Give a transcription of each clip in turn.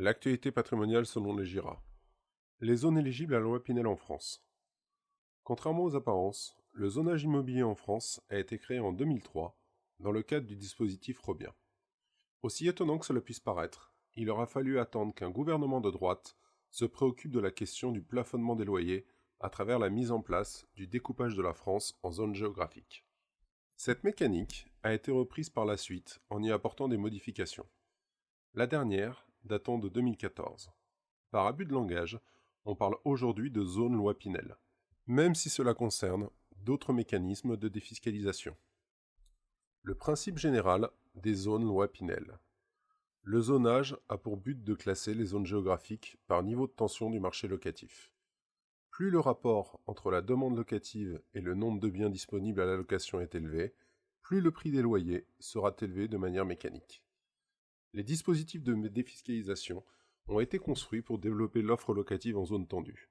L'actualité patrimoniale selon les GIRA. Les zones éligibles à la loi Pinel en France. Contrairement aux apparences, le zonage immobilier en France a été créé en 2003 dans le cadre du dispositif Robien. Aussi étonnant que cela puisse paraître, il aura fallu attendre qu'un gouvernement de droite se préoccupe de la question du plafonnement des loyers à travers la mise en place du découpage de la France en zones géographiques. Cette mécanique a été reprise par la suite en y apportant des modifications. La dernière datant de 2014. Par abus de langage, on parle aujourd'hui de zone loi Pinel, même si cela concerne d'autres mécanismes de défiscalisation. Le principe général des zones loi Pinel. Le zonage a pour but de classer les zones géographiques par niveau de tension du marché locatif. Plus le rapport entre la demande locative et le nombre de biens disponibles à la location est élevé, plus le prix des loyers sera élevé de manière mécanique. Les dispositifs de défiscalisation ont été construits pour développer l'offre locative en zone tendue.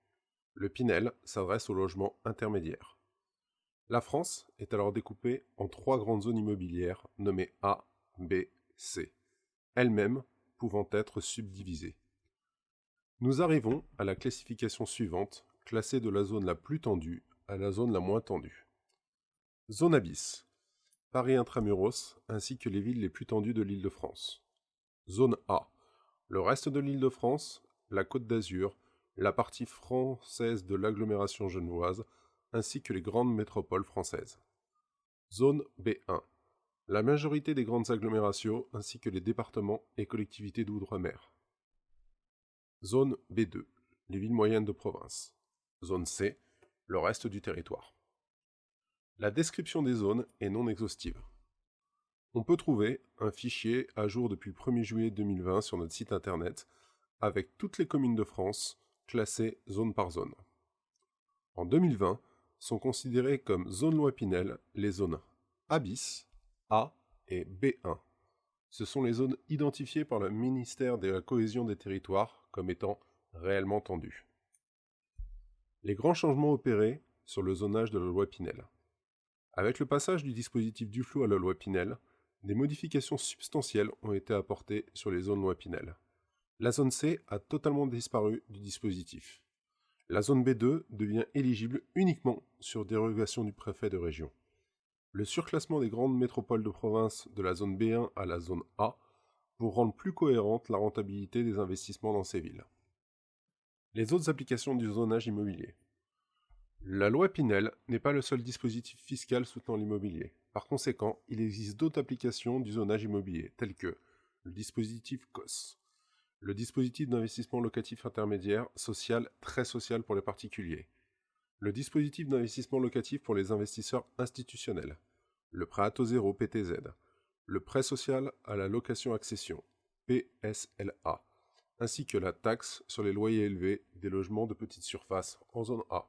Le Pinel s'adresse aux logements intermédiaires. La France est alors découpée en 3 grandes zones immobilières nommées A, B, C, elles-mêmes pouvant être subdivisées. Nous arrivons à la classification suivante, classée de la zone la plus tendue à la zone la moins tendue. Zone A bis, Paris intramuros ainsi que les villes les plus tendues de l'Île-de-France. Zone A, le reste de l'Île-de-France, la Côte d'Azur, la partie française de l'agglomération genevoise, ainsi que les grandes métropoles françaises. Zone B1, la majorité des grandes agglomérations ainsi que les départements et collectivités d'outre-mer. Zone B2, les villes moyennes de province. Zone C, le reste du territoire. La description des zones est non exhaustive. On peut trouver un fichier à jour depuis le 1er juillet 2020 sur notre site internet avec toutes les communes de France classées zone par zone. En 2020, sont considérées comme zone loi Pinel les zones A bis, A et B1. Ce sont les zones identifiées par le ministère de la Cohésion des Territoires comme étant réellement tendues. Les grands changements opérés sur le zonage de la loi Pinel. Avec le passage du dispositif Duflot à la loi Pinel, des modifications substantielles ont été apportées sur les zones loi Pinel. La zone C a totalement disparu du dispositif. La zone B2 devient éligible uniquement sur dérogation du préfet de région. Le surclassement des grandes métropoles de province de la zone B1 à la zone A pour rendre plus cohérente la rentabilité des investissements dans ces villes. Les autres applications du zonage immobilier. La loi Pinel n'est pas le seul dispositif fiscal soutenant l'immobilier. Par conséquent, il existe d'autres applications du zonage immobilier, telles que le dispositif COS, le dispositif d'investissement locatif intermédiaire social très social pour les particuliers, le dispositif d'investissement locatif pour les investisseurs institutionnels, le prêt à taux zéro PTZ, le prêt social à la location accession PSLA, ainsi que la taxe sur les loyers élevés des logements de petite surface en zone A.